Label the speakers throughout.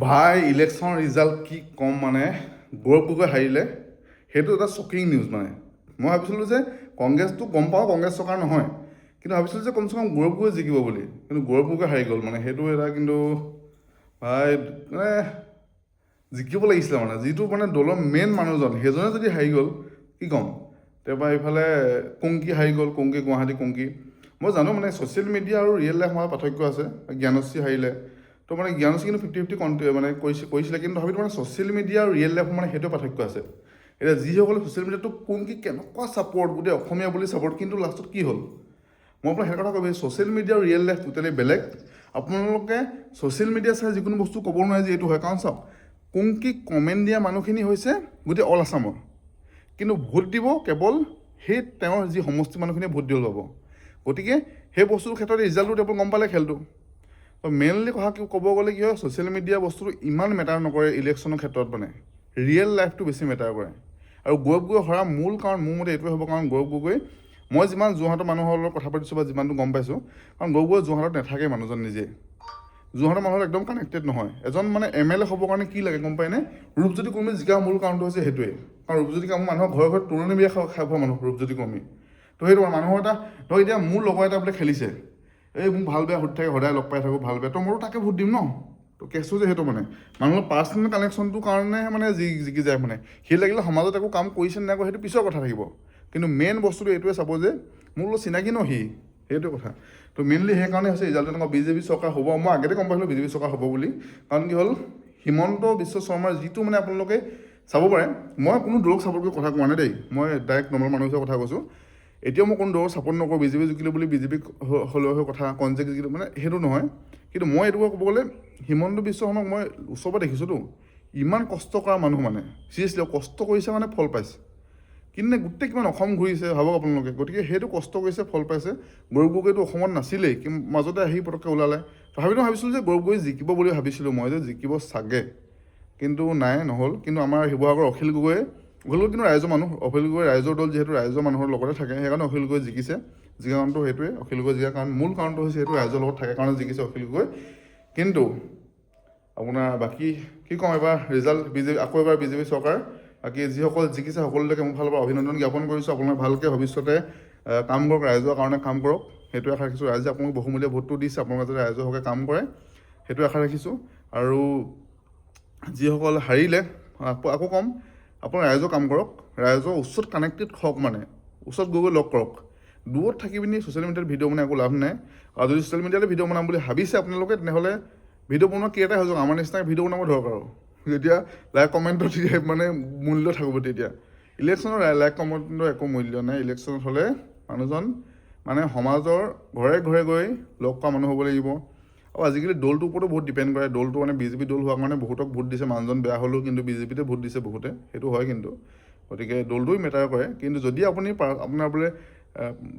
Speaker 1: ভাই ইলেকশ্যনৰ ৰিজাল্ট কি ক'ম মানে গৌৰৱ গগৈ হাৰিলে সেইটো এটা শ্বকিং নিউজ মানে মই ভাবিছিলোঁ যে কংগ্ৰেছটো গম পাওঁ কংগ্ৰেছ চৰকাৰ নহয় কিন্তু ভাবিছিলোঁ যে কমচে কম গৌৰৱ গগৈ জিকিব বুলি কিন্তু গৌৰৱ গগৈ হাৰি গ'ল মানে সেইটো এটা কিন্তু ভাই মানে জিকিব লাগিছিলে মানে যিটো মানে দলৰ মেইন মানুহজন সেইজনে যদি হাৰি গ'ল কি ক'ম তাৰপৰা এইফালে কুংকি হাৰি গ'ল কুংকি গুৱাহাটী কুংকি মই জানো মানে ছ'চিয়েল মিডিয়া আৰু ৰিয়েল লাইফ মাজত পাৰ্থক্য আছে জ্ঞানশ্ৰী হাৰিলে তো মানে জ্ঞানশ্ৰী কিন্তু 50-50 মানে কৰিছিলে কিন্তু তথাপিতো মানে ছ'চিয়েল মিডিয়া আৰু ৰিয়েল লাইফৰ মানে সেইটো পাৰ্থক্য আছে এতিয়া যিসকলে ছ'চিয়েল মিডিয়াটো কুংকি কেনেকুৱা ছাপৰ্ট গোটেই অসমীয়া বুলি ছাপৰ্ট কিন্তু লাষ্টত কি হ'ল মই আপোনাক সেইটো কথা ক'ব ছ'চিয়েল মিডিয়া আৰু ৰিয়েল লাইফ টোটেলি বেলেগ আপোনালোকে ছ'চিয়েল মিডিয়া চাই যিকোনো বস্তু ক'ব নোৱাৰে যে এইটো হয় কাৰণ চাওক কুংকি কমেণ্ট দিয়া মানুহখিনি হৈছে গোটেই অল আছামৰ কিন্তু ভোট দিব কেৱল সেই তেওঁৰ যি সমষ্টি মানুহখিনিয়ে ভোট দিব পাব গতিকে সেই বস্তুটোৰ ক্ষেত্ৰত ৰিজাল্টটো তেওঁ গম পালে খেলটো তো মেইনলি কথা ক'ব গ'লে কি হয় ছ'চিয়েল মিডিয়া বস্তুটো ইমান মেটাৰ নকৰে ইলেকশ্যনৰ ক্ষেত্ৰত মানে ৰিয়েল লাইফটো বেছি মেটাৰ কৰে আৰু গৌৰৱ গগৈ হৰা মূল কাৰণ মোৰ মতে এইটোৱে হ'ব কাৰণ গৌৰৱ গগৈ মই যিমান যোৰহাটৰ মানুহৰ লগত কথা পাতিছোঁ বা যিমানটো গম পাইছোঁ কাৰণ গৌৰৱ গগৈ যোৰহাটত নাথাকে মানুহজন নিজে যোৰহাটৰ মানুহৰ একদম কানেক্টেড নহয় এজন মানে MLA হ'বৰ কাৰণে কি লাগে গম পায়নে ৰূপজ্যোতি কৰ্মী জিকাৰ মূল কাৰণটো হৈছে সেইটোৱে কাৰণ ৰূপজ্যোতি কৰ্মী মানুহৰ ঘৰে ঘৰে তুলনি বিয়া খাই খোৱা মানুহ ৰূপজ্যোতি কৰ্মী তো সেইটো মানুহৰ এটা ধৰক এতিয়া মোৰ লগৰ এটা বোলে খেলিছে এই মোক ভাল বেয়া সুধি থাকে সদায় লগ পাই থাকোঁ ভাল বেয়া তো মোৰো তাকে ভোট দিম ন তো কেছটো যে সেইটো মানে মানুহৰ পাৰ্চনেল কানেকশ্যনটোৰ কাৰণে মানে জিকি যায় মানে সি লাগিলে সমাজত একো কাম কৰিছে নে নাই সেইটো পিছৰ কথা থাকিব কিন্তু মেইন বস্তুটো এইটোৱে চাব যে মোৰ লগত চিনাকি ন সি সেইটোৱে কথা তো মেইনলি সেইকাৰণে হৈছে ৰিজাল্ট তেনেকুৱা বিজেপি চৰকাৰ হ'ব মই আগতে গম পাইছিলোঁ বিজেপি চৰকাৰ হ'ব বুলি কাৰণ কি হ'ল হিমন্ত বিশ্ব শৰ্মাৰ যিটো মানে আপোনালোকে চাব পাৰে মই কোনো দলক ছাপৰ্ট কৰি কথা কোৱা নাই দেই মই ডাইৰেক্ট নৰ্মেল মানুহ হিচাপে কথা কৈছোঁ এতিয়াও মই কোনো দলক ছাপৰ্ট নকৰোঁ বিজেপি জিকিলোঁ বুলি বিজেপিক হ'লেও কথা কনজেক্ট জিকিলোঁ মানে সেইটো নহয় কিন্তু মই এইটো ক'ব গ'লে হিমন্ত বিশ্ব শৰ্মাক মই ওচৰৰ পৰা দেখিছোঁতো ইমান কষ্ট কৰা মানুহ মানে চিৰিয়াছলি কষ্ট কৰিছে মানে ফল পাইছে কিন্তু গোটেই কিমান অসম ঘূৰিছে ভাবক আপোনালোকে গতিকে সেইটো কষ্ট কৰিছে ফল পাইছে গৌৰৱ গগৈটো অসমত নাছিলেই মাজতে আহি পটককৈ ওলালে তথাপিতো ভাবিছিলোঁ যে গৌৰৱ গগৈ জিকিব বুলি ভাবিছিলোঁ মই যে জিকিব চাগে কিন্তু নাই নহ'ল কিন্তু আমাৰ শিৱসাগৰৰ অখিল গগৈয়ে কিন্তু ৰাইজৰ মানুহ অখিল গগৈ ৰাইজৰ দল যিহেতু ৰাইজৰ মানুহৰ লগতে থাকে সেইকাৰণে অখিল গগৈ জিকিছে জিকা কাৰণটো সেইটোৱে অখিল গগৈ জিকা কাৰণ মূল কাৰণটো হৈছে সেইটো ৰাইজৰ লগত থাকে কাৰণে জিকিছে অখিল গগৈ কিন্তু আপোনাৰ বাকী কি ক'ম এবাৰ ৰিজাল্ট আকৌ এবাৰ বিজেপি চৰকাৰ বাকী যিসকল জিকিছে সকলোলৈকে মোৰ ফালৰ পৰা অভিনন্দন জ্ঞাপন কৰিছোঁ আপোনালোকে ভালকৈ ভৱিষ্যতে কাম কৰক ৰাইজৰ কাৰণে কাম কৰক সেইটোৱে আশা ৰাখিছোঁ ৰাইজে আপোনালোক বহুমূলীয়া ভোটটো দিছে আপোনালোকে যাতে ৰাইজৰ হকে কাম কৰে সেইটোৱে আশা ৰাখিছোঁ আৰু যিসকল হাৰিলে আকৌ ক'ম আপোনাৰ ৰাইজৰ কাম কৰক ৰাইজৰ ওচৰত কানেক্টেড হওক মানে ওচৰত গৈ লগ কৰক দূৰত থাকি পিনি ছ'চিয়েল মিডিয়াত ভিডিঅ' বনাই একো লাভ নাই আৰু যদি ছ'চিয়েল মিডিয়াতে ভিডিঅ' বনাম বুলি ভাবিছে আপোনালোকে তেনেহ'লে ভিডিঅ' বনোৱা কেইটাই হৈ যাওক আমাৰ নিচিনাকৈ ভিডিঅ' বনাব ধৰক আৰু যেতিয়া লাইক কমেণ্টত মানে মূল্য থাকিব তেতিয়া ইলেকশ্যনৰ লাইক কমেণ্টৰ একো মূল্য নাই ইলেকশ্যনত হ'লে মানুহজন মানে সমাজৰ ঘৰে ঘৰে গৈ লগ কৰা মানুহ হ'ব লাগিব আৰু আজিকালি দলটোৰ ওপৰতো বহুত ডিপেণ্ড কৰে দলটো মানে বিজেপি দল হোৱাৰ কাৰণে বহুতক ভোট দিছে মানুহজন বেয়া হ'লেও কিন্তু বিজেপিতে ভোট দিছে বহুতে সেইটো হয় কিন্তু গতিকে দলটোৱে মেটাৰ কৰে কিন্তু যদি আপুনি আপোনাৰ বোলে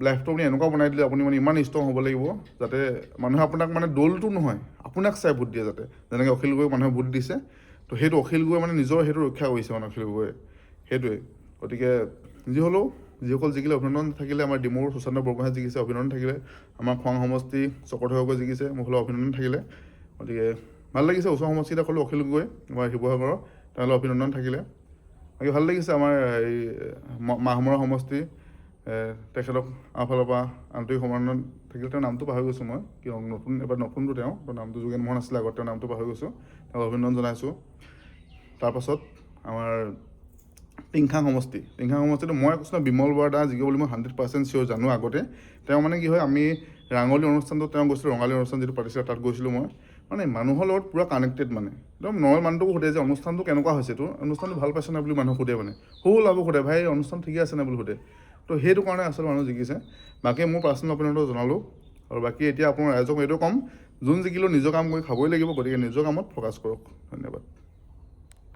Speaker 1: লাইফটো আপুনি এনেকুৱা বনাই দিলে আপুনি মানে ইমান ষ্ট্ৰং হ'ব লাগিব যাতে মানুহে আপোনাক মানে দলটো নহয় আপোনাক চাই ভোট দিয়ে যাতে যেনেকৈ অখিল গগৈক মানুহে ভোট দিছে তো সেইটো অখিল গগৈ মানে নিজৰ সেইটো ৰক্ষা কৰিছে মানে অখিল গগৈয়ে সেইটোৱে গতিকে যি হ'লেও যিসকল জিকিলে অভিনন্দন থাকিলে আমাৰ ডিমৌৰ সুশান্ত বৰগোহাঁই জিকিছে অভিনন্দন থাকিলে আমাৰ খোৱাং সমষ্টি চকৰধৰ গগৈ জিকিছে মোৰ ফালে অভিনন্দন থাকিলে গতিকে ভাল লাগিছে ওচৰ সমষ্টিকেইটা ক'লোঁ অখিল গগৈ আমাৰ শিৱসাগৰৰ তেওঁলোকৰ অভিনন্দন থাকিলে বাকী ভাল লাগিছে আমাৰ এই মাহমৰা সমষ্টি তেখেতক আমাৰ ফালৰ পৰা আন্তৰিক অভিনন্দন থাকিলে তেওঁৰ নামটো পাহৰি গৈছোঁ মই কি এবাৰ নতুনটো তেওঁৰ নামটো যোগেন মোহন আছিলে আগত তেওঁৰ নামটো পাহৰি গৈছোঁ তেওঁক অভিনন্দন জনাইছোঁ তাৰপাছত আমাৰ টিংখাং সমষ্টিটো মই কৈছোঁ বিমল বৰা জিকিব বুলি মই 100% চিয়'ৰ জানো আগতে তেওঁ মানে কি হয় আমি ৰাঙলী অনুষ্ঠানটো তেওঁ গৈছিলোঁ ৰঙালী অনুষ্ঠান যিটো পাতিছিলে তাত গৈছিলোঁ মই মানে মানুহৰ লগত পূৰা কানেক্টেড মানে একদম নৰ্মেল মানুহটোকো সোধে যে অনুষ্ঠানটো কেনেকুৱা হৈছে তোৰ অনুষ্ঠানটো ভাল পাইছে নাই বুলি মানুহ সোধে মানে সৰু লাভো সোধে ভাই অনুষ্ঠান ঠিকে আছে নাই বুলি সোধে তো সেইটো কাৰণে আচলতে মানুহ জিকিছে বাকী মোৰ পাৰ্চনেল অপিনিয়নটো জনালোঁ আৰু বাকী এতিয়া আপোনাৰ ৰাইজক এইটো ক'ম যোন জিকিলেও নিজৰ কাম কৰি খাবই লাগিব গতিকে নিজৰ কামত ফ'কাছ কৰক ধন্যবাদ